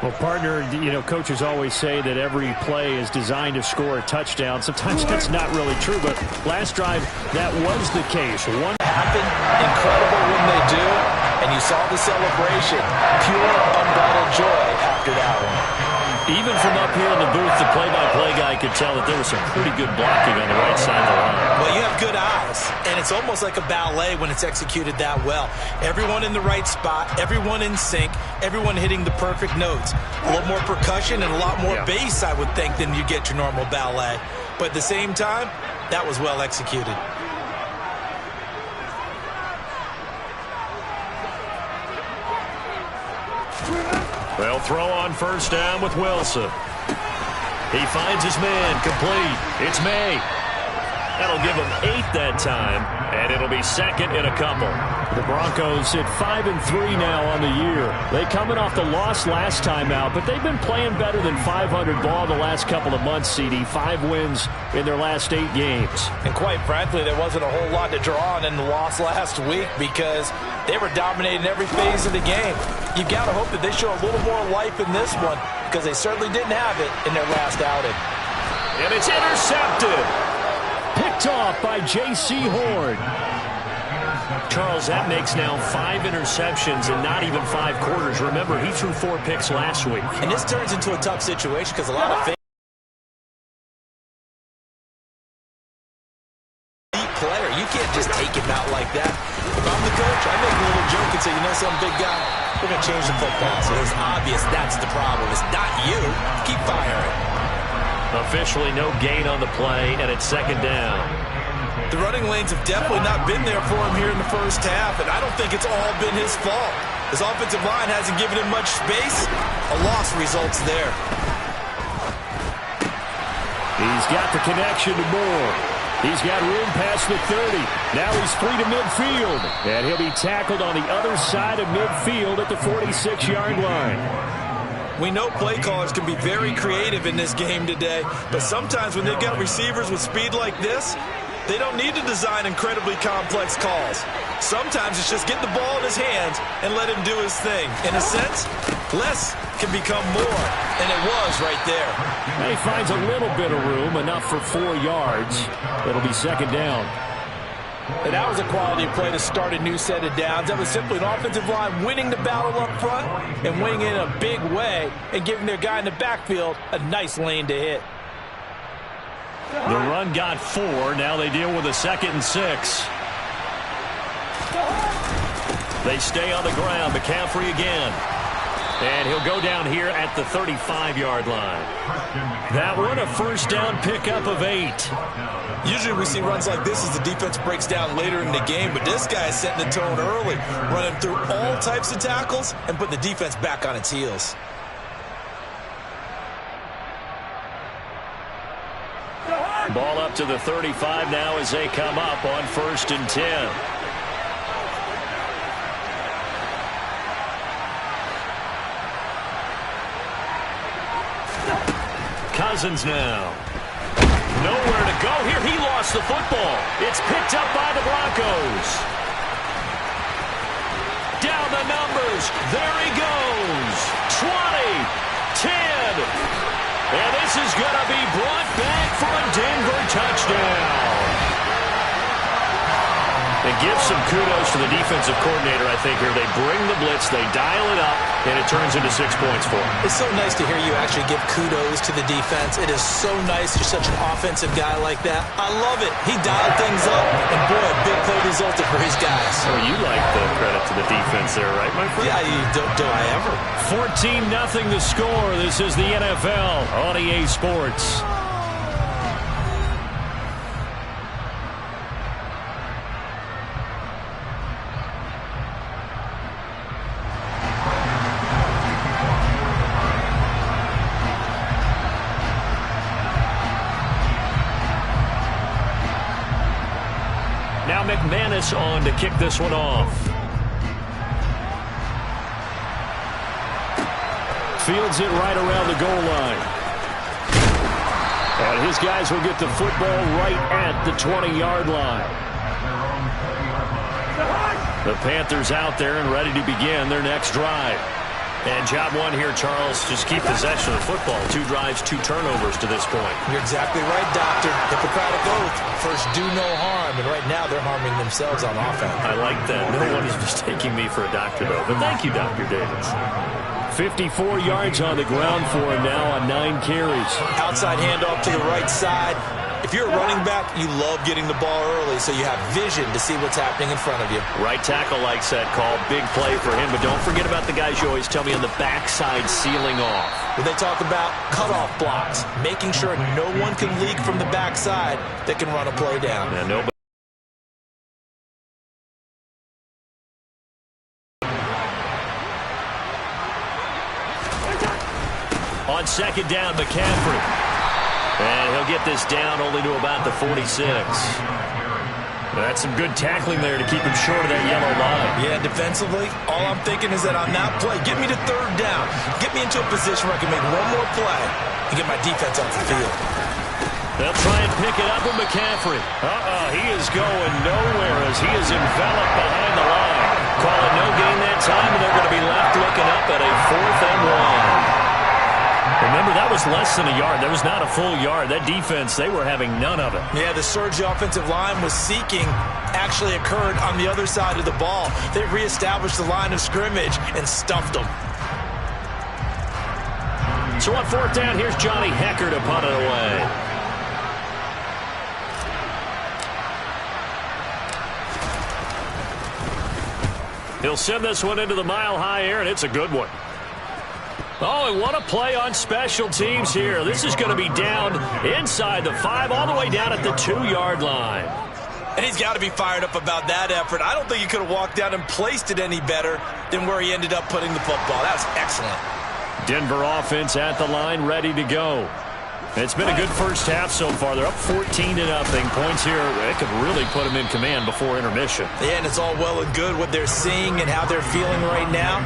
Well, partner, coaches always say that every play is designed to score a touchdown. Sometimes that's not really true, but last drive, that was the case. One happened, incredible when they do, and you saw the celebration. Pure, unbridled joy after that one. Even from up here in the booth, the play-by-play guy could tell that there was some pretty good blocking on the right side of the line. Well, you have good eyes, and it's almost like a ballet when it's executed that well. Everyone in the right spot, everyone in sync, everyone hitting the perfect notes. A little more percussion and a lot more bass, I would think, than you get your normal ballet. But at the same time, that was well executed. They'll throw on first down with Wilson. He finds his man, complete. It's May. That'll give him 8 that time, and it'll be second in a couple. The Broncos at 5-3 now on the year. They coming off the loss last time out, but they've been playing better than 500 ball the last couple of months, CD. 5 wins in their last 8 games. And quite frankly, there wasn't a whole lot to draw on in the loss last week because they were dominating every phase of the game. You got to hope that they show a little more life in this one because they certainly didn't have it in their last outing. And it's intercepted. Picked off by J.C. Horn. Charles, that makes now 5 interceptions in not even 5 quarters. Remember, he threw 4 picks last week. And this turns into a tough situation because a lot of player. You can't just take him out like that. If I'm the coach, I make a little joke and say, you know something, big guy, we're going to change the football. So it's obvious that's the problem. It's not you. Keep firing. Officially no gain on the play, and it's second down. The running lanes have definitely not been there for him here in the first half, and I don't think it's all been his fault. His offensive line hasn't given him much space. A loss results there. He's got the connection to Moore. He's got room past the 30. Now he's free to midfield. And he'll be tackled on the other side of midfield at the 46-yard line. We know play callers can be very creative in this game today, but sometimes when they've got receivers with speed like this, they don't need to design incredibly complex calls. Sometimes it's just get the ball in his hands and let him do his thing. In a sense, less can become more, and it was right there. And he finds a little bit of room, enough for 4 yards. It'll be second down. And that was a quality play to start a new set of downs. That was simply an offensive line winning the battle up front and winning in a big way and giving their guy in the backfield a nice lane to hit. The run got 4. Now they deal with a 2nd and 6. They stay on the ground. McCaffrey again. And he'll go down here at the 35-yard line. That one a first down pickup of 8. Usually we see runs like this as the defense breaks down later in the game, but this guy is setting the tone early, running through all types of tackles and putting the defense back on its heels. Ball up to the 35 now as they come up on 1st and 10. Cousins now. Nowhere to go here. He lost the football. It's picked up by the Broncos. Down the numbers. There he goes. 20, 10. And this is going to be brought back for a Denver touchdown. And give some kudos to the defensive coordinator, I think, here. They bring the blitz, they dial it up, and it turns into 6 points for them. It's so nice to hear you actually give kudos to the defense. It is so nice you're such an offensive guy like that. I love it. He dialed things up, and boy, a big play resulted for his guys. So you like the credit to the defense there, right, my friend? Yeah, do I ever? 14-0 the score. This is the NFL on EA Sports. Now McManus on to kick this one off. Fields it right around the goal line. And his guys will get the football right at the 20-yard line. The Panthers out there and ready to begin their next drive. And job one here, Charles, just keep possession of the football. 2 drives, 2 turnovers to this point. You're exactly right, Doctor. Hippocratic oath. First, do no harm. And right now, they're harming themselves on offense. I like that. No one is mistaking me for a doctor, though. But thank you, Dr. Davis. 54 yards on the ground for him now on 9 carries. Outside handoff to the right side. If you're a running back, you love getting the ball early so you have vision to see what's happening in front of you. Right tackle likes that call. Big play for him. But don't forget about the guys you always tell me on the backside sealing off. When they talk about cutoff blocks, making sure no one can leak from the backside that can run a play down. Yeah, nobody. On second down, McCaffrey. And he'll get this down only to about the 46. That's some good tackling there to keep him short of that yellow line. Yeah, defensively, all I'm thinking is that on that play, get me to third down. Get me into a position where I can make one more play and get my defense off the field. They'll try and pick it up with McCaffrey. He is going nowhere as he is enveloped behind the line. Call it no gain that time, and they're going to be left looking up at a 4th and 1. Remember, that was less than a yard. That was not a full yard. That defense, they were having none of it. Yeah, the surge the offensive line was seeking actually occurred on the other side of the ball. They reestablished the line of scrimmage and stuffed them. So on 4th down, here's Johnny Hecker to punt it away. He'll send this one into the mile-high air, and it's a good one. Oh, and what a play on special teams here. This is going to be down inside the 5, all the way down at the 2-yard line. And he's got to be fired up about that effort. I don't think he could have walked down and placed it any better than where he ended up putting the football. That was excellent. Denver offense at the line, ready to go. It's been a good first half so far. They're up 14-0. Points here, it could really put them in command before intermission. Yeah, and it's all well and good what they're seeing and how they're feeling right now.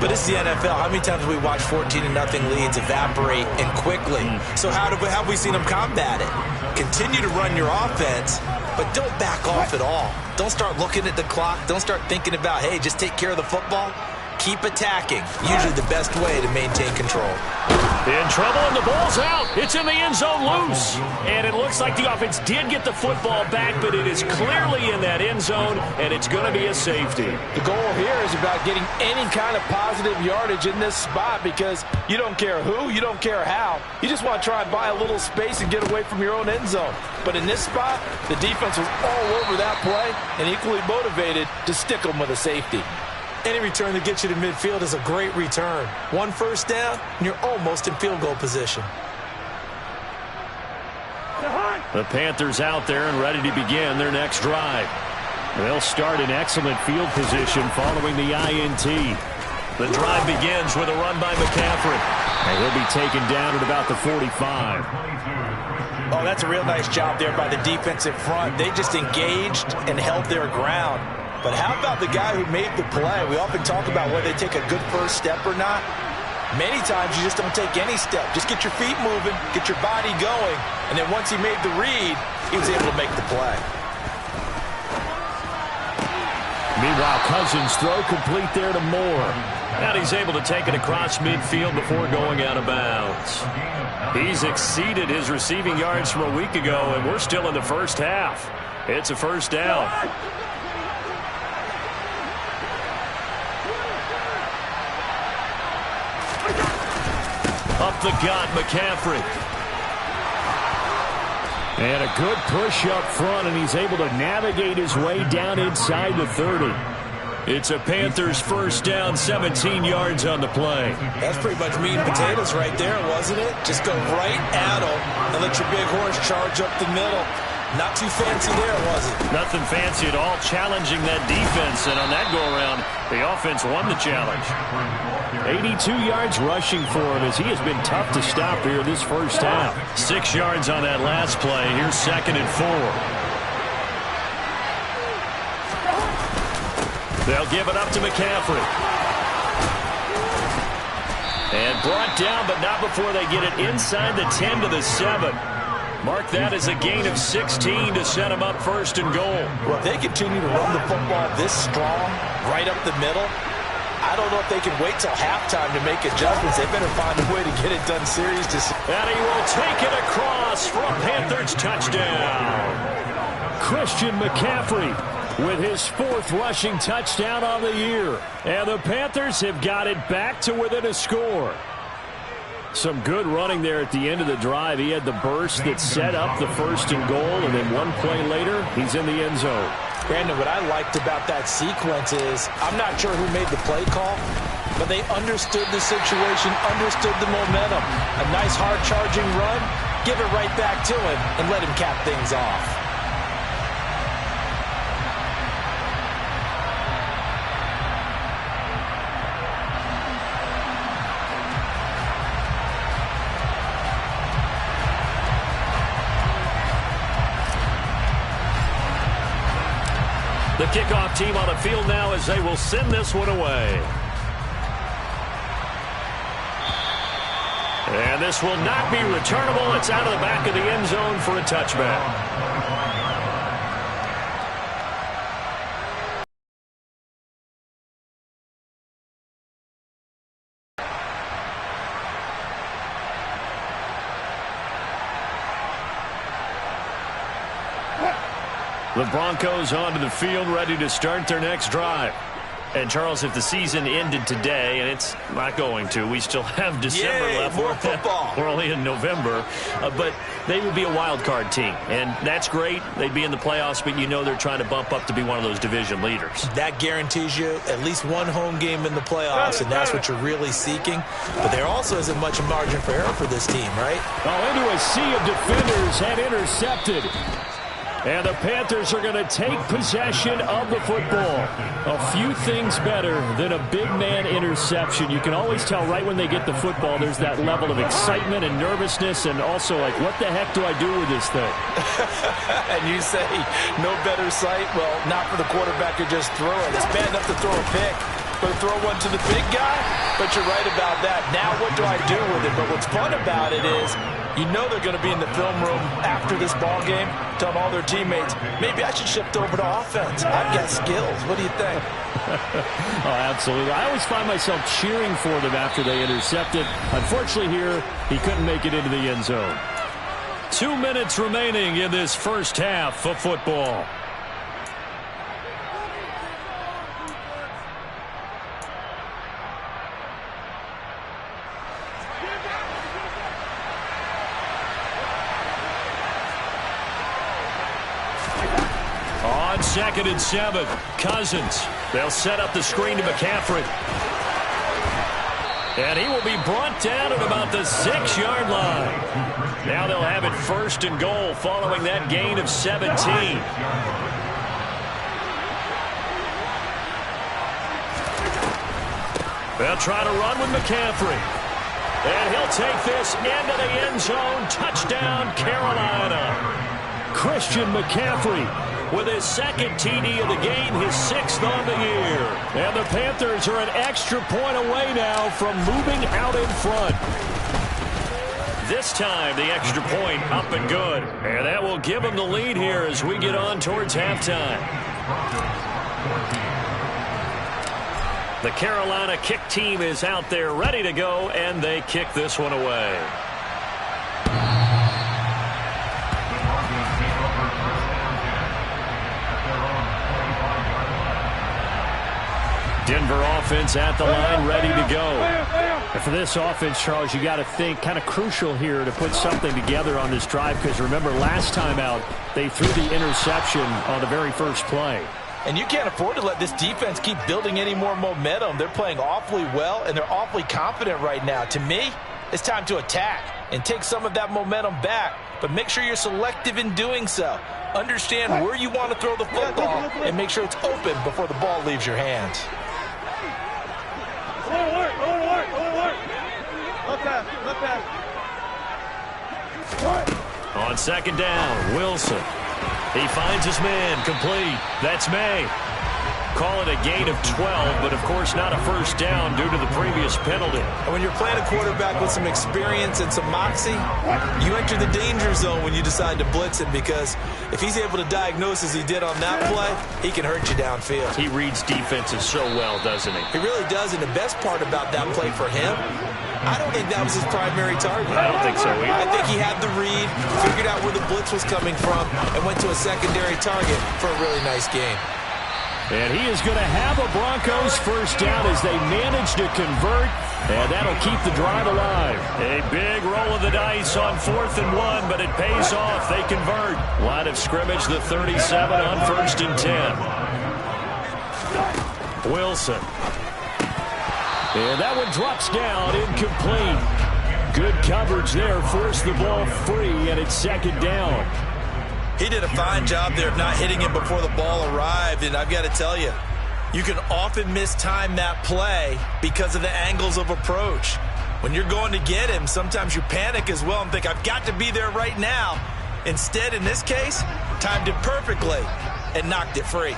But it's the NFL. How many times have we watched 14-0 leads evaporate and quickly? So how have we seen them combat it? Continue to run your offense, but don't back off at all. Don't start looking at the clock. Don't start thinking about, hey, just take care of the football. Keep attacking. Usually the best way to maintain control. In trouble, and the ball's out. It's in the end zone loose. And it looks like the offense did get the football back, but it is clearly in that end zone, and it's going to be a safety. The goal here is about getting any kind of positive yardage in this spot because you don't care who, you don't care how. You just want to try and buy a little space and get away from your own end zone. But in this spot, the defense was all over that play and equally motivated to stick them with a safety. Any return that gets you to midfield is a great return. 1 first down, and you're almost in field goal position. The Panthers out there and ready to begin their next drive. They'll start in excellent field position following the INT. The drive begins with a run by McCaffrey. And he'll be taken down at about the 45. Oh, that's a real nice job there by the defensive front. They just engaged and held their ground. But how about the guy who made the play? We often talk about whether they take a good first step or not. Many times you just don't take any step. Just get your feet moving, get your body going, and then once he made the read, he was able to make the play. Meanwhile, Cousins throw complete there to Moore. And he's able to take it across midfield before going out of bounds. He's exceeded his receiving yards from a week ago, and we're still in the first half. It's a first down. Up the gut, McCaffrey. And a good push up front, and he's able to navigate his way down inside the 30. It's a Panthers first down, 17 yards on the play. That's pretty much meat and potatoes right there, wasn't it? Just go right at them and let your big horse charge up the middle. Not too fancy there, was it? Nothing fancy at all, challenging that defense. And on that go-around, the offense won the challenge. 82 yards rushing for him as he has been tough to stop here this first half. 6 yards on that last play. Here's 2nd and 4. They'll give it up to McCaffrey. And brought down, but not before they get it inside the 10 to the 7. Mark that as a gain of 16 to set them up 1st and goal. Well, if they continue to run the football this strong, right up the middle, I I don't know if they can wait till halftime to make adjustments. They better find a way to get it done serious. And he will take it across for a Panthers touchdown. Christian McCaffrey with his 4th rushing touchdown on the year. And the Panthers have got it back to within a score. Some good running there at the end of the drive. He had the burst that set up the 1st and goal, and then one play later, he's in the end zone. Brandon, what I liked about that sequence is, I'm not sure who made the play call, but they understood the situation, understood the momentum. A nice hard-charging run, give it right back to him, and let him cap things off. The kickoff team on the field now as they will send this one away. And this will not be returnable. It's out of the back of the end zone for a touchback. The Broncos onto the field, ready to start their next drive. And, Charles, if the season ended today, and it's not going to, we still have December left. More football. We're only in November. But they would be a wild card team. And that's great. They'd be in the playoffs, but you know they're trying to bump up to be one of those division leaders. That guarantees you at least one home game in the playoffs, and that's what you're really seeking. But there also isn't much margin for error for this team, right? Oh, into a sea of defenders and intercepted. And the Panthers are going to take possession of the football. A few things better than a big man interception. You can always tell right when they get the football, there's that level of excitement and nervousness, and also like, what the heck do I do with this thing? And you say, no better sight? Well, not for the quarterback to just throw it. It's bad enough to throw a pick, but throw one to the big guy? But you're right about that. Now what do I do with it? But what's fun about it is, you know they're going to be in the film room after this ball game, telling all their teammates, maybe I should shift over to offense. I've got skills. What do you think? Oh, absolutely. I always find myself cheering for them after they intercepted. Unfortunately here, he couldn't make it into the end zone. 2 minutes remaining in this first half of football. On 2nd and 7, Cousins. They'll set up the screen to McCaffrey. And he will be brought down at about the 6-yard line. Now they'll have it 1st and goal following that gain of 17. They'll try to run with McCaffrey. And he'll take this into the end zone. Touchdown, Carolina. Christian McCaffrey with his 2nd TD of the game, his 6th on the year. And the Panthers are an extra point away now from moving out in front. This time, the extra point up and good. And that will give them the lead here as we get on towards halftime. The Carolina kick team is out there ready to go, and they kick this one away. Denver offense at the line, ready to go. And for this offense, Charles, you got to think kind of crucial here to put something together on this drive, because remember last time out, they threw the interception on the very first play. And you can't afford to let this defense keep building any more momentum. They're playing awfully well, and they're awfully confident right now. To me, it's time to attack and take some of that momentum back, but make sure you're selective in doing so. Understand where you want to throw the football and make sure it's open before the ball leaves your hands. On 2nd down, Wilson. He finds his man complete. That's May. Call it a gain of 12, but of course not a first down due to the previous penalty. And when you're playing a quarterback with some experience and some moxie, you enter the danger zone when you decide to blitz him, because if he's able to diagnose as he did on that play, he can hurt you downfield. He reads defenses so well, doesn't he? He really does, and the best part about that play for him, I don't think that was his primary target. I don't think so either. I think he had the read, figured out where the blitz was coming from, and went to a secondary target for a really nice game. And he is going to have a Broncos first down as they manage to convert, and that'll keep the drive alive. A big roll of the dice on 4th and 1, but it pays off. They convert. Line of scrimmage, the 37 on 1st and 10. Wilson. And that one drops down, incomplete. Good coverage there, forced the ball free, and it's 2nd down. He did a fine job there of not hitting him before the ball arrived, and I've got to tell you, you can often mistime that play because of the angles of approach. When you're going to get him, sometimes you panic as well and think, I've got to be there right now. Instead, in this case, timed it perfectly and knocked it free.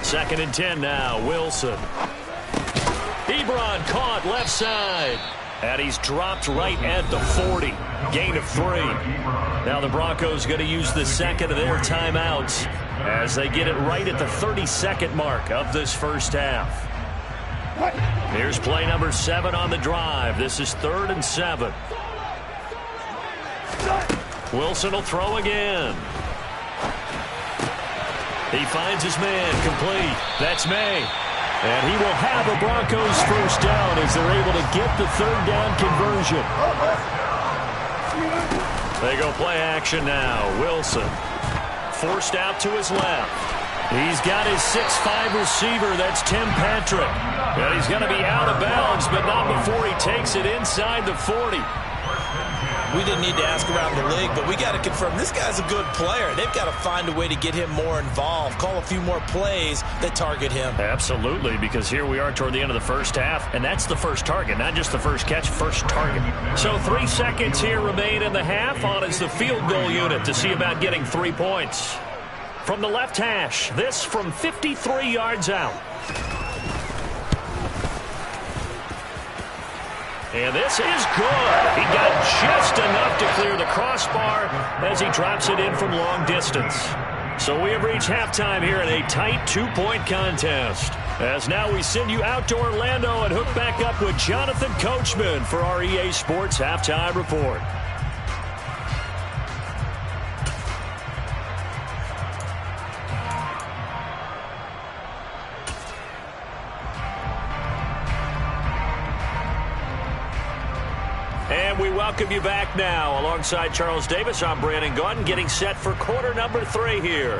Second and 10 now, Wilson. Ebron caught left side. And he's dropped right at the 40. Gain of 3. Now the Broncos going to use the second of their timeouts as they get it right at the 32nd mark of this first half. Here's play number 7 on the drive. This is 3rd and 7. Wilson will throw again. He finds his man, complete. That's May. And he will have a Broncos first down as they're able to get the 3rd down conversion. They go play action now. Wilson forced out to his left. He's got his 6'5" receiver. That's Tim Patrick. And he's going to be out of bounds, but not before he takes it inside the 40. We didn't need to ask around the league, but we got to confirm this guy's a good player. They've got to find a way to get him more involved, call a few more plays that target him. Absolutely, because here we are toward the end of the first half, and that's the first target, not just the first catch, first target. So 3 seconds here remain in the half. On is the field goal unit to see about getting 3 points. From the left hash, this from 53 yards out. And this is good. He got just enough to clear the crossbar as he drops it in from long distance. So we have reached halftime here in a tight 2-point contest. As now we send you out to Orlando and hook back up with Jonathan Coachman for our EA Sports Halftime Report. And we welcome you back now. Alongside Charles Davis, I'm Brandon Gaudin, getting set for quarter number 3 here.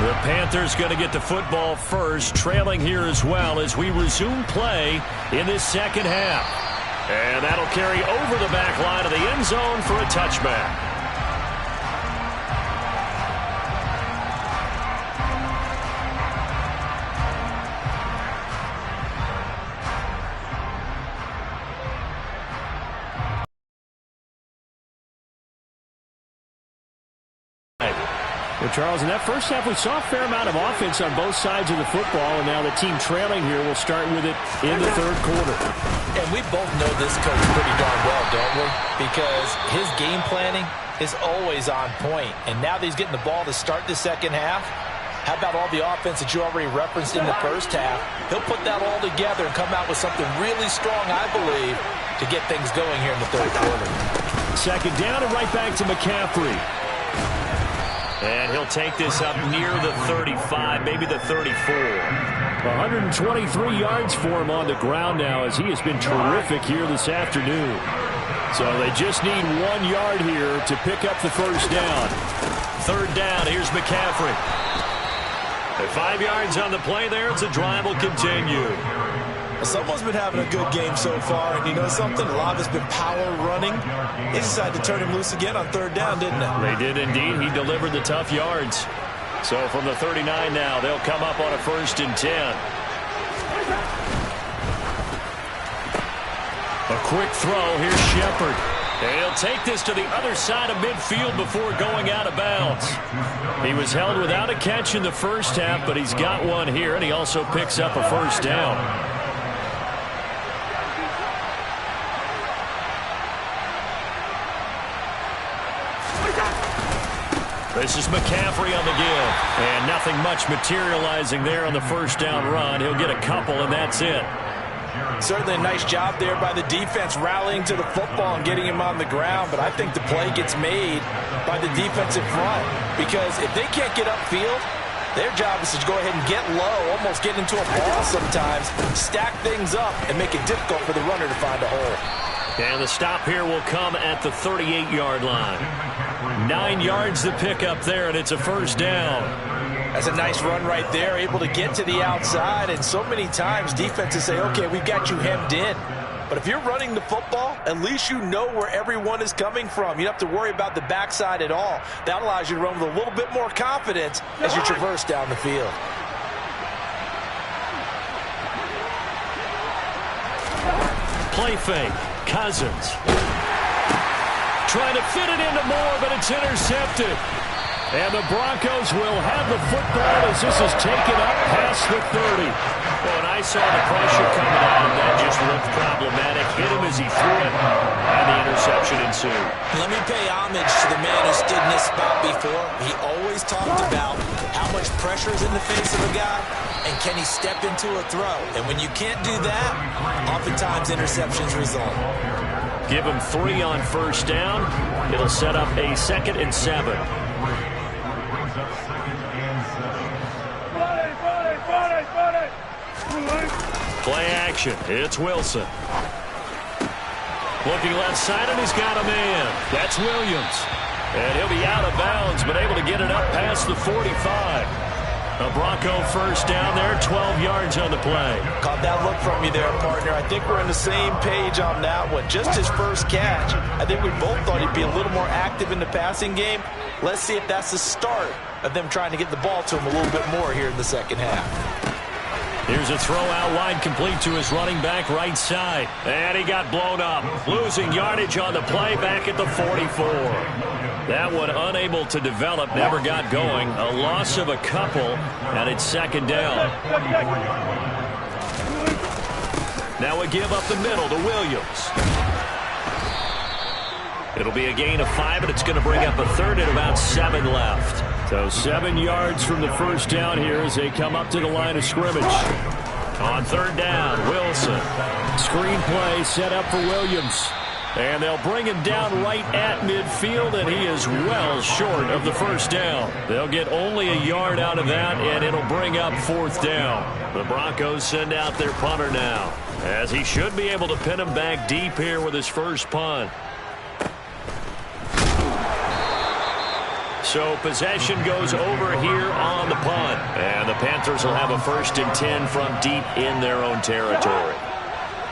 The Panthers going to get the football first, trailing here as well as we resume play in this second half. And that'll carry over the back line of the end zone for a touchback. Well, Charles, in that first half, we saw a fair amount of offense on both sides of the football, and now the team trailing here will start with it in the 3rd quarter. And we both know this coach pretty darn well, don't we? Because his game planning is always on point. And now that he's getting the ball to start the second half, how about all the offense that you already referenced in the first half? He'll put that all together and come out with something really strong, I believe, to get things going here in the 3rd quarter. 2nd down and right back to McCaffrey. And he'll take this up near the 35, maybe the 34. 123 yards for him on the ground now as he has been terrific here this afternoon. So they just need 1 yard here to pick up the first down. 3rd down, here's McCaffrey. At 5 yards on the play there, the drive will continue. Someone's been having a good game so far, and you know something? A lot of it's been power running. They decided to turn him loose again on third down, didn't they? They did indeed. He delivered the tough yards. So from the 39 now, they'll come up on a 1st and 10. A quick throw. Here's Shepard. And he'll take this to the other side of midfield before going out of bounds. He was held without a catch in the first half, but he's got one here, and he also picks up a 1st down. This is McCaffrey on the give. And nothing much materializing there on the 1st down run. He'll get a couple, and that's it. Certainly a nice job there by the defense rallying to the football and getting him on the ground, but I think the play gets made by the defensive front because if they can't get upfield, their job is to go ahead and get low, almost get into a ball sometimes, stack things up, and make it difficult for the runner to find a hole. And the stop here will come at the 38-yard line. 9 yards to pick up there, and it's a 1st down. That's a nice run right there, able to get to the outside, and so many times defenses say, okay, we've got you hemmed in. But if you're running the football, at least you know where everyone is coming from. You don't have to worry about the backside at all. That allows you to run with a little bit more confidence as you traverse down the field. Play fake. Cousins. Trying to fit it into Moore, but it's intercepted. And the Broncos will have the football as this is taken up past the 30. Well, and I saw the pressure coming out, and that just looked problematic. Hit him as he threw it, and the interception ensued. Let me pay homage to the man who stood in this spot before. He always talked about how much pressure is in the face of a guy, and can he step into a throw. And when you can't do that, oftentimes interceptions result. Give him 3 on 1st down. It'll set up a 2nd and 7. Play action. It's Wilson. Looking left side, and he's got a man. That's Williams. And he'll be out of bounds, but able to get it up past the 45. A Bronco 1st down there, 12 yards on the play. Caught that look from you there, partner. I think we're on the same page on that one. Just his first catch. I think we both thought he'd be a little more active in the passing game. Let's see if that's the start of them trying to get the ball to him a little bit more here in the second half. Here's a throw out wide, complete to his running back right side. And he got blown up. Losing yardage on the play back at the 44. That one unable to develop, never got going. A loss of a couple, and it's 2nd down. Now we give up the middle to Williams. It'll be a gain of 5, and it's going to bring up a 3rd and about 7 left. So 7 yards from the 1st down here as they come up to the line of scrimmage. On 3rd down, Wilson. Screen play set up for Williams. And they'll bring him down right at midfield, and he is well short of the 1st down. They'll get only a yard out of that, and it'll bring up 4th down. The Broncos send out their punter now, as he should be able to pin him back deep here with his first punt. So possession goes over here on the punt. And the Panthers will have a 1st and 10 from deep in their own territory.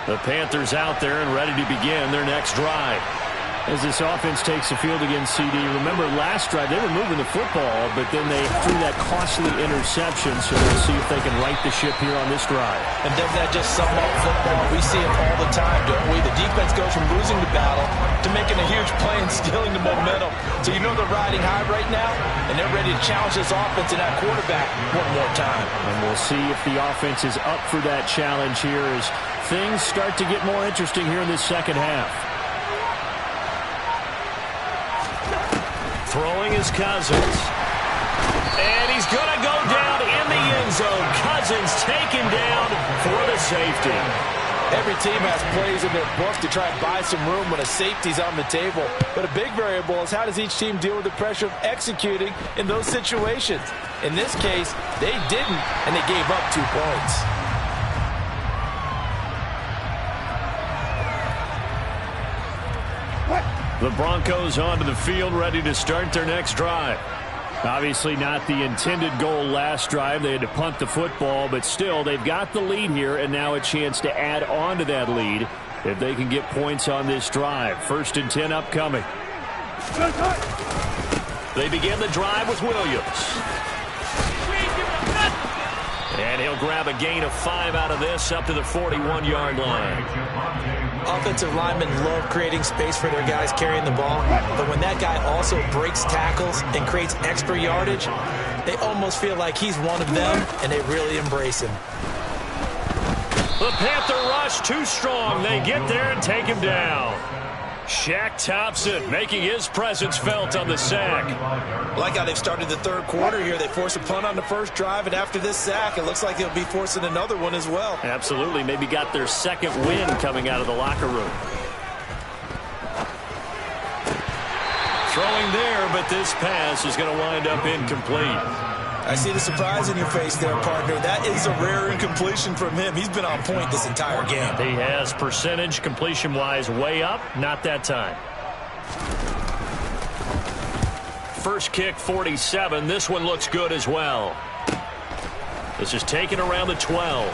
The Panthers out there and ready to begin their next drive. As this offense takes the field against CD, remember last drive they were moving the football, but then they threw that costly interception, so we'll see if they can right the ship here on this drive. And doesn't that just sum up football? We see it all the time, don't we? The defense goes from losing the battle to making a huge play and stealing the momentum. So you know they're riding high right now, and they're ready to challenge this offense and that quarterback one more time. And we'll see if the offense is up for that challenge here as things start to get more interesting here in this second half. Throwing is Cousins. And he's going to go down in the end zone. Cousins taken down for the safety. Every team has plays in their book to try and buy some room when a safety's on the table. But a big variable is how does each team deal with the pressure of executing in those situations. In this case, they didn't, and they gave up 2 points. The Broncos onto the field, ready to start their next drive. Obviously not the intended goal last drive. They had to punt the football, but still they've got the lead here and now a chance to add on to that lead if they can get points on this drive. 1st and 10 upcoming. They begin the drive with Williams. And he'll grab a gain of 5 out of this up to the 41-yard line. Offensive linemen love creating space for their guys carrying the ball, but when that guy also breaks tackles and creates extra yardage, they almost feel like he's one of them, and they really embrace him. The Panther rush too strong. They get there and take him down. Shaq Thompson making his presence felt on the sack. Like how they've started the 3rd quarter here. They force a punt on the 1st drive, and after this sack, it looks like they'll be forcing another one as well. Absolutely. Maybe got their 2nd win coming out of the locker room. Throwing there, but this pass is going to wind up incomplete. I see the surprise in your face there, partner. That is a rare incompletion from him. He's been on point this entire game. He has percentage completion-wise way up. Not that time. First kick, 47. This one looks good as well. This is taken around the 12.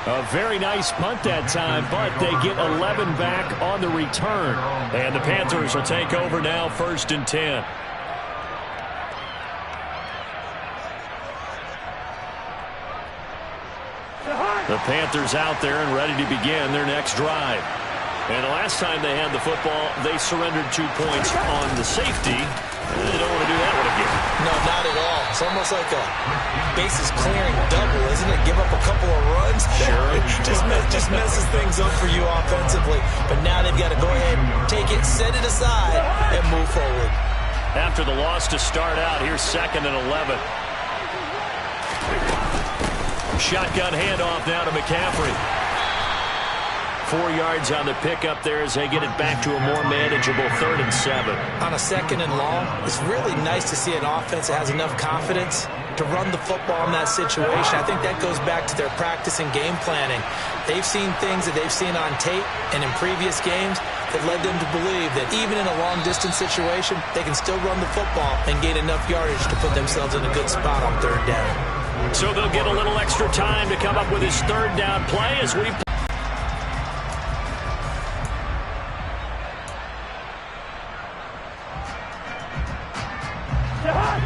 A very nice punt that time, but they get 11 back on the return. And the Panthers will take over now, 1st and 10. The Panthers out there and ready to begin their next drive. And the last time they had the football, they surrendered 2 points on the safety. They don't want to do that one again. No, not at all. It's almost like a bases clearing double, isn't it? Give up a couple of runs. Sure. just messes things up for you offensively. But now they've got to go ahead, take it, set it aside, and move forward. After the loss to start out, here's 2nd and 11. Shotgun handoff now to McCaffrey. 4 yards on the pickup there as they get it back to a more manageable 3rd and 7. On a 2nd and long, it's really nice to see an offense that has enough confidence to run the football in that situation. I think that goes back to their practice and game planning. They've seen things that they've seen on tape and in previous games that led them to believe that even in a long-distance situation, they can still run the football and gain enough yardage to put themselves in a good spot on 3rd down. So they'll get a little extra time to come up with his 3rd down play as we...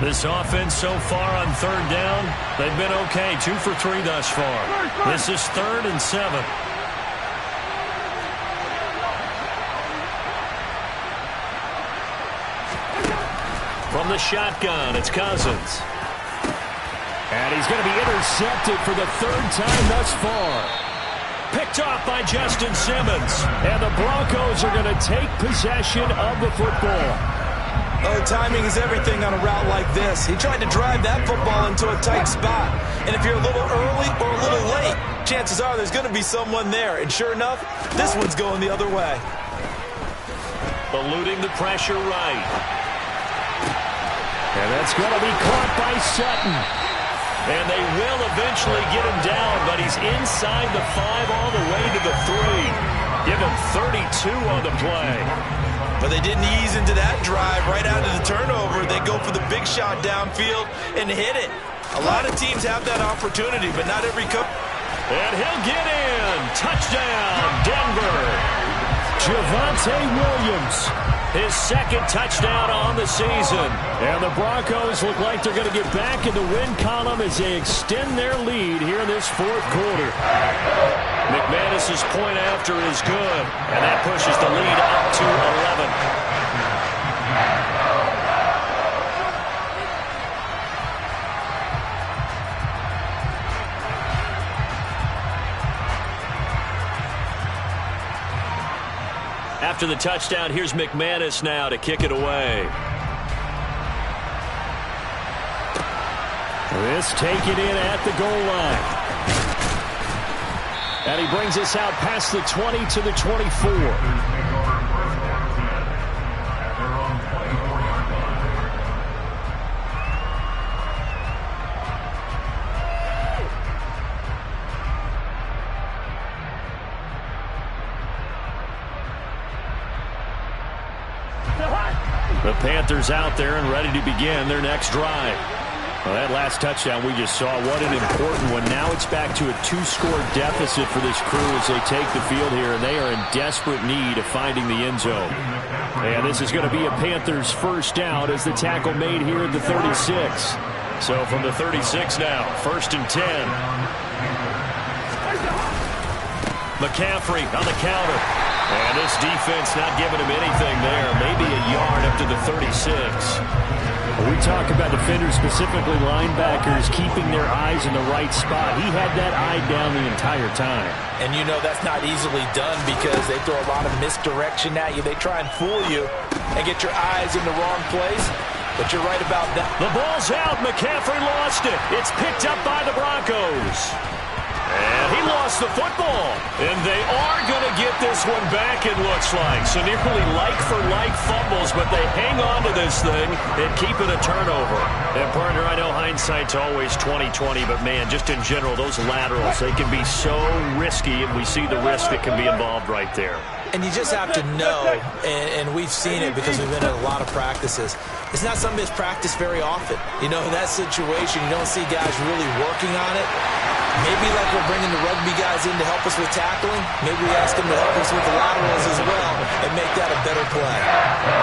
This offense so far on 3rd down, they've been okay. 2 for 3 thus far. This is 3rd and 7. From the shotgun, it's Cousins. And he's going to be intercepted for the 3rd time thus far. Picked off by Justin Simmons. And the Broncos are going to take possession of the football. Oh, timing is everything on a route like this. He tried to drive that football into a tight spot. And if you're a little early or a little late, chances are there's going to be someone there. And sure enough, this one's going the other way. Eluding the pressure right. And that's going to be caught by Sutton. And they will eventually get him down, but he's inside the 5 all the way to the 3. Give him 32 on the play. But they didn't ease into that drive right out of the turnover. They go for the big shot downfield and hit it. A lot of teams have that opportunity, but not every coach. And he'll get in. Touchdown, Denver. Javonte Williams. His 2nd touchdown on the season. And the Broncos look like they're going to get back in the win column as they extend their lead here in this 4th quarter. McManus's point after is good, and that pushes the lead up to 11. After the touchdown, here's McManus now to kick it away. This taken in at the goal line. And he brings us out past the 20 to the 24. The Panthers out there and ready to begin their next drive. Well, that last touchdown we just saw, what an important one. Now it's back to a 2-score deficit for this crew as they take the field here, and they are in desperate need of finding the end zone. And this is going to be a Panthers first down as the tackle made here at the 36. So from the 36 now, 1st and 10. McCaffrey on the counter. And this defense not giving him anything there. Maybe a yard up to the 36. We talk about defenders, specifically linebackers, keeping their eyes in the right spot. He had that eye down the entire time. And you know that's not easily done because they throw a lot of misdirection at you. They try and fool you and get your eyes in the wrong place. But you're right about that. The ball's out. McCaffrey lost it. It's picked up by the Broncos. And he lost the football. And they are going to get this one back, it looks like. So nearly like-for-like fumbles, but they hang on to this thing and keep it a turnover. And, partner, I know hindsight's always 20/20, but, man, just in general, those laterals, they can be so risky, and we see the risk that can be involved right there. And you just have to know, and we've seen it because we've been in a lot of practices, it's not something that's practiced very often. You know, in that situation, you don't see guys really working on it. Maybe like we're bringing the rugby guys in to help us with tackling, maybe we ask them to help us with the laterals as well and make that a better play.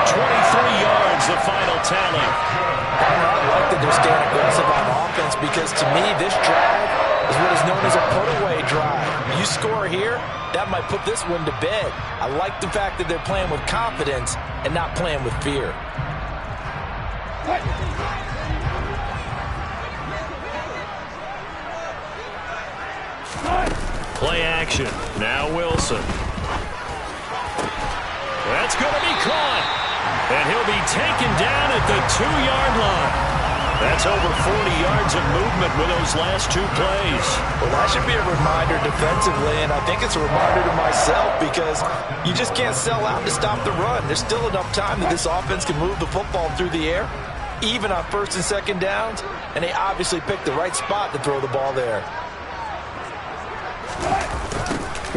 23 yards, the final tally. I like that they're staying aggressive on offense because to me this drive is what is known as a put-away drive. You score here, that might put this one to bed. I like the fact that they're playing with confidence and not playing with fear. Play action. Now Wilson. That's going to be caught. And he'll be taken down at the 2-yard line. That's over 40 yards of movement with those last 2 plays. Well, that should be a reminder defensively, and I think it's a reminder to myself because you just can't sell out to stop the run. There's still enough time that this offense can move the football through the air, even on 1st and 2nd downs, and they obviously picked the right spot to throw the ball there.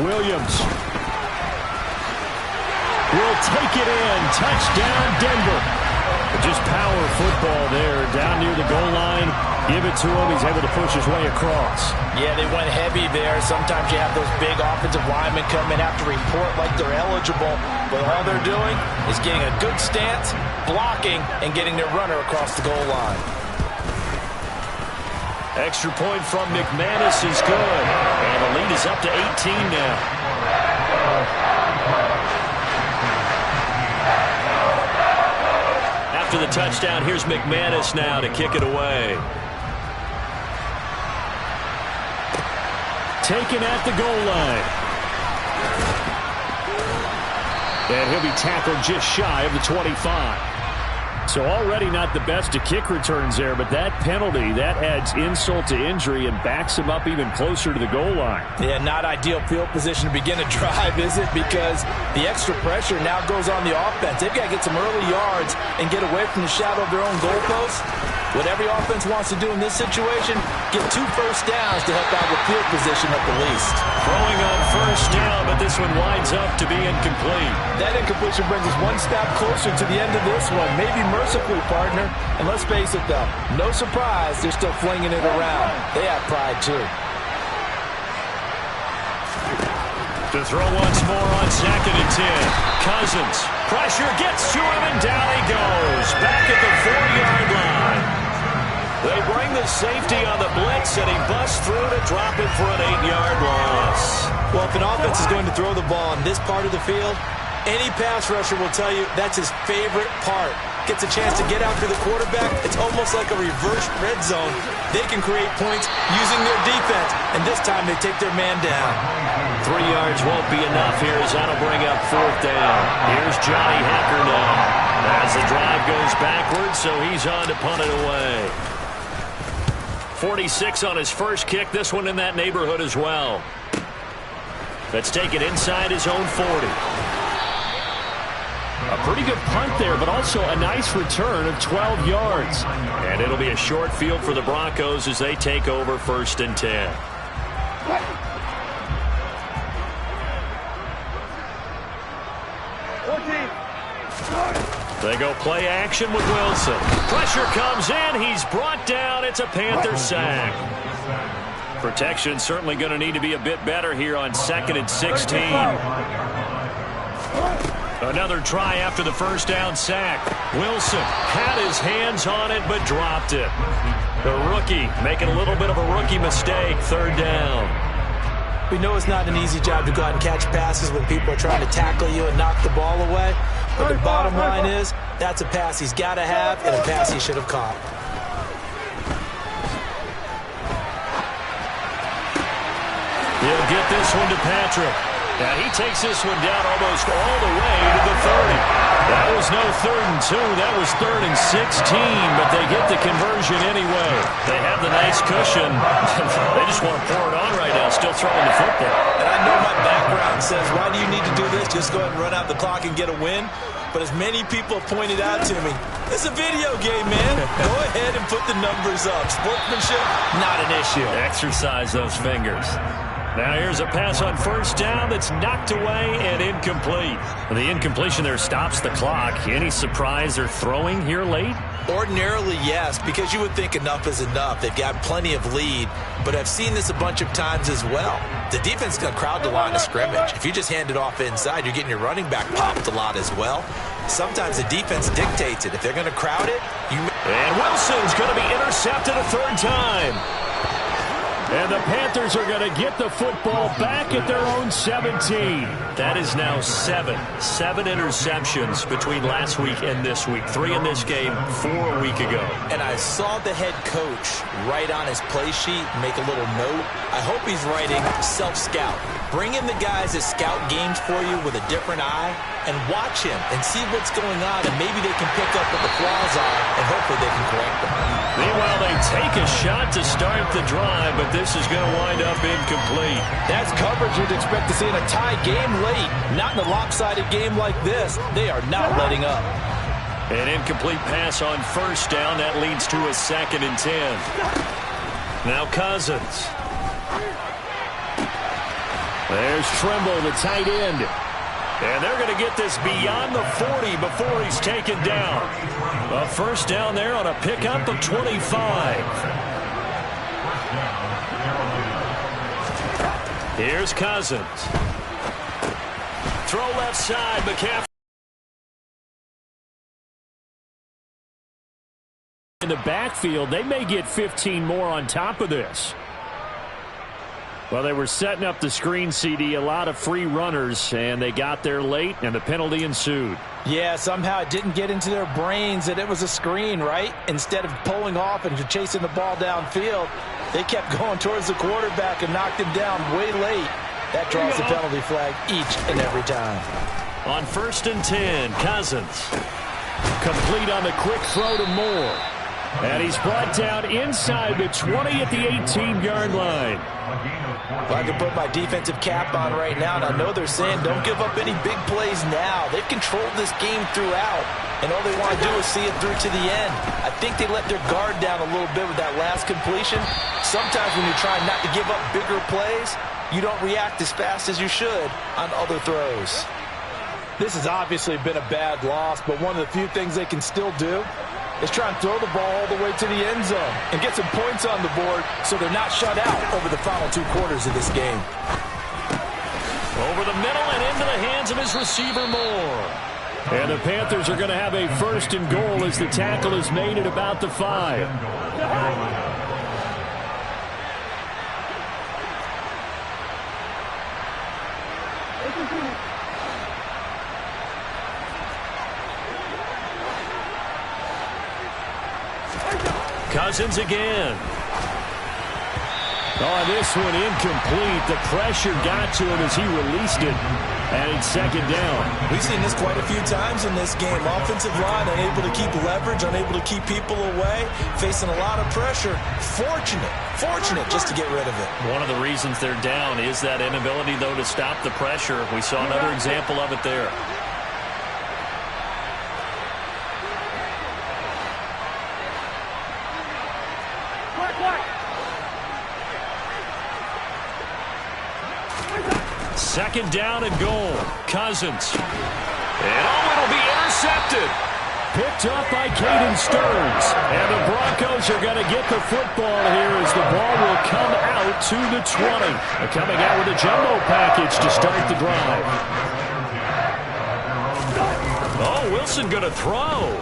Williams will take it in. Touchdown, Denver. Just power football there down near the goal line. Give it to him. He's able to push his way across. Yeah, they went heavy there. Sometimes you have those big offensive linemen come in, have to report like they're eligible. But all they're doing is getting a good stance, blocking, and getting their runner across the goal line. Extra point from McManus is good. And the lead is up to 18 now. After the touchdown, here's McManus now to kick it away. Taken at the goal line. And he'll be tackled just shy of the 25. So already not the best of kick returns there, but that penalty, that adds insult to injury and backs him up even closer to the goal line. Yeah, not ideal field position to begin a drive, is it? Because the extra pressure now goes on the offense. They've got to get some early yards and get away from the shadow of their own goalposts. What every offense wants to do in this situation, get 2 first downs to help out with field position at the least. Throwing on 1st down, but this one winds up to be incomplete. That incompletion brings us one step closer to the end of this one. Maybe mercifully, partner. And let's face it, though, no surprise, they're still flinging it around. They have pride, too. To throw once more on 2nd and 10. Cousins. Pressure gets to him, and down he goes. Back at the 4-yard line. They bring the safety on the blitz, and he busts through to drop it for an 8-yard loss. Well, if an offense is going to throw the ball in this part of the field, any pass rusher will tell you that's his favorite part. Gets a chance to get out to the quarterback. It's almost like a reverse red zone. They can create points using their defense, and this time they take their man down. 3 yards won't be enough here as that'll bring up 4th down. Here's Johnny Hecker now as the drive goes backwards, so he's on to punt it away. 46 on his first kick. This one in that neighborhood as well. That's taken inside his own 40. A pretty good punt there, but also a nice return of 12 yards. And it'll be a short field for the Broncos as they take over 1st and 10. They go play action with Wilson. Pressure comes in. He's brought down. It's a Panther sack. Protection certainly going to need to be a bit better here on 2nd and 16. Another try after the first down sack. Wilson had his hands on it but dropped it. The rookie making a little bit of a rookie mistake. 3rd down. We know it's not an easy job to go out and catch passes when people are trying to tackle you and knock the ball away. But the bottom line is, that's a pass he's got to have and a pass he should have caught. He'll get this one to Patrick. Now he takes this one down almost all the way to the 30. That was no 3rd and 2. That was 3rd and 16, but they get the conversion anyway. They have the nice cushion. They just want to pour it on right now, still throwing the football. And I know my background says, why do you need to do this? Just go ahead and run out the clock and get a win. But as many people have pointed out to me, it's a video game, man. Go ahead and put the numbers up. Sportsmanship, not an issue. Exercise those fingers. Now here's a pass on 1st down that's knocked away and incomplete. The incompletion there stops the clock. Any surprise they're throwing here late? Ordinarily, yes, because you would think enough is enough. They've got plenty of lead, but I've seen this a bunch of times as well. The defense is going to crowd the line of scrimmage. If you just hand it off inside, you're getting your running back popped a lot as well. Sometimes the defense dictates it. If they're going to crowd it, And Wilson's going to be intercepted a 3rd time. And the Panthers are going to get the football back at their own 17. That is now 7 interceptions between last week and this week. 3 in this game, 4 a week ago. And I saw the head coach write on his play sheet, make a little note. I hope he's writing self-scout. Bring in the guys that scout games for you with a different eye and watch him and see what's going on, and maybe they can pick up what the flaws are, and hopefully they can correct them. Meanwhile, they take a shot to start the drive, but this is going to wind up incomplete. That's coverage you'd expect to see in a tie game late. Not in a lopsided game like this. They are not letting up. An incomplete pass on 1st down. That leads to a 2nd and 10. Now Cousins. There's Trimble, the tight end. And they're going to get this beyond the 40 before he's taken down. A 1st down there on a pickup of 25. Here's Cousins. Throw left side, McCaffrey. In the backfield, they may get 15 more on top of this. Well, they were setting up the screen, CD, a lot of free runners, and they got there late, and the penalty ensued. Yeah, somehow it didn't get into their brains that it was a screen, right? Instead of pulling off and chasing the ball downfield, they kept going towards the quarterback and knocked him down way late. That draws the penalty flag each and every time. On 1st and 10, Cousins. Complete on the quick throw to Moore. And he's brought down inside the 20 at the 18-yard line. Well, I can put my defensive cap on right now, and I know they're saying don't give up any big plays now. They've controlled this game throughout, and all they want to do is see it through to the end. I think they let their guard down a little bit with that last completion. Sometimes when you're trying not to give up bigger plays, you don't react as fast as you should on other throws. This has obviously been a bad loss, but one of the few things they can still do is try and throw the ball all the way to the end zone and get some points on the board so they're not shut out over the final 2 quarters of this game. Over the middle and into the hands of his receiver, Moore. And the Panthers are going to have a 1st and goal as the tackle is made at about the 5. Cousins again. Oh, this one incomplete. The pressure got to him as he released it. And it's 2nd down. We've seen this quite a few times in this game. Offensive line unable to keep leverage, unable to keep people away, facing a lot of pressure. Fortunate just to get rid of it. One of the reasons they're down is that inability, though, to stop the pressure. We saw another example of it there. Second down and goal. Cousins. And it'll be intercepted. Picked up by Caden Stearns. And the Broncos are going to get the football here as the ball will come out to the 20. They're coming out with a jumbo package to start the drive. Oh, Wilson going to throw.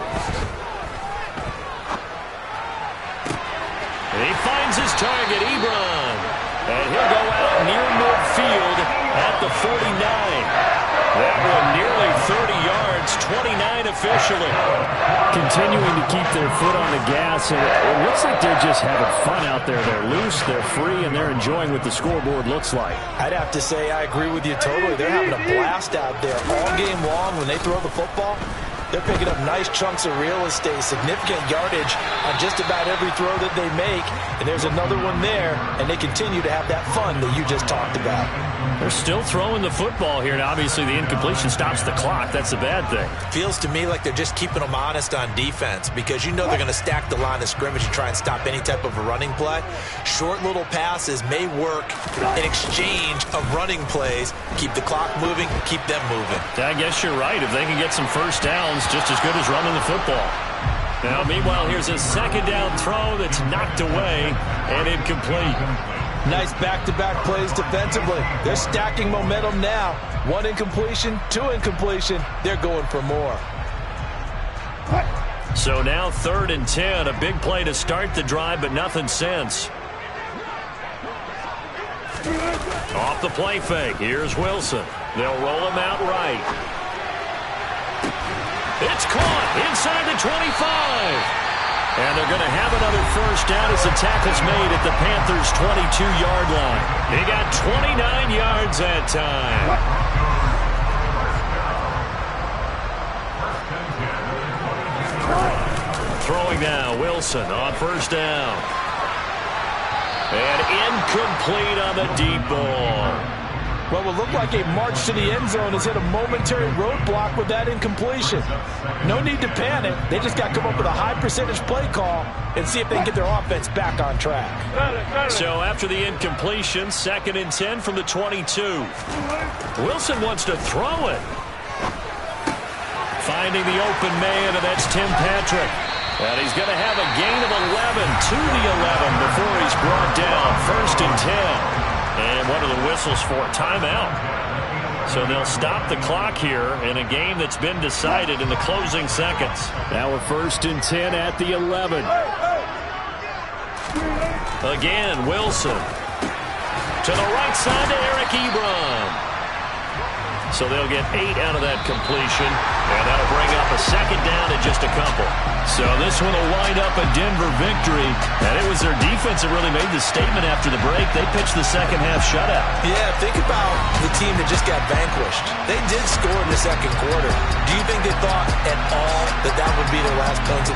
And he finds his target, Ebron. And he'll go out near midfield at the 49. That one nearly 30 yards, 29 officially. Continuing to keep their foot on the gas, and it looks like they're just having fun out there. They're loose, they're free, and they're enjoying what the scoreboard looks like. I'd have to say I agree with you totally. They're having a blast out there all game long when they throw the football. They're picking up nice chunks of real estate, significant yardage on just about every throw that they make. And there's another one there, and they continue to have that fun that you just talked about. They're still throwing the football here, and obviously the incompletion stops the clock. That's the bad thing. Feels to me like they're just keeping them honest on defense because you know they're going to stack the line of scrimmage and try and stop any type of a running play. Short little passes may work in exchange of running plays. Keep the clock moving, keep them moving. I guess you're right. If they can get some first downs, just as good as running the football. Now, meanwhile, here's a second down throw that's knocked away and incomplete. Nice back-to-back plays defensively. They're stacking momentum now. One incompletion, two incompletion. They're going for more. So now 3rd and 10. A big play to start the drive, but nothing since. Off the play fake. Here's Wilson. They'll roll him out right. It's caught inside the 25. And they're going to have another first down as the tackle's made at the Panthers' 22-yard line. He got 29 yards that time. Throwing now, Wilson on first down. And incomplete on the deep ball. Well, it looked like a march to the end zone has hit a momentary roadblock with that incompletion. No need to panic. They just got to come up with a high percentage play call and see if they can get their offense back on track. So after the incompletion, 2nd and 10 from the 22. Wilson wants to throw it. Finding the open man, and that's Tim Patrick. And he's going to have a gain of 11 to the 11 before he's brought down. 1st and 10. And what are the whistles for? Timeout. So they'll stop the clock here in a game that's been decided in the closing seconds. Now a 1st and 10 at the 11. Again, Wilson. To the right side to Eric Ebron. So they'll get 8 out of that completion, and that'll bring up a 2nd down and just a couple. So this one will wind up a Denver victory, and it was their defense that really made the statement after the break. They pitched the second half shutout. Yeah, think about the team that just got vanquished. They did score in the second quarter. Do you think they thought at all that that would be their last points of the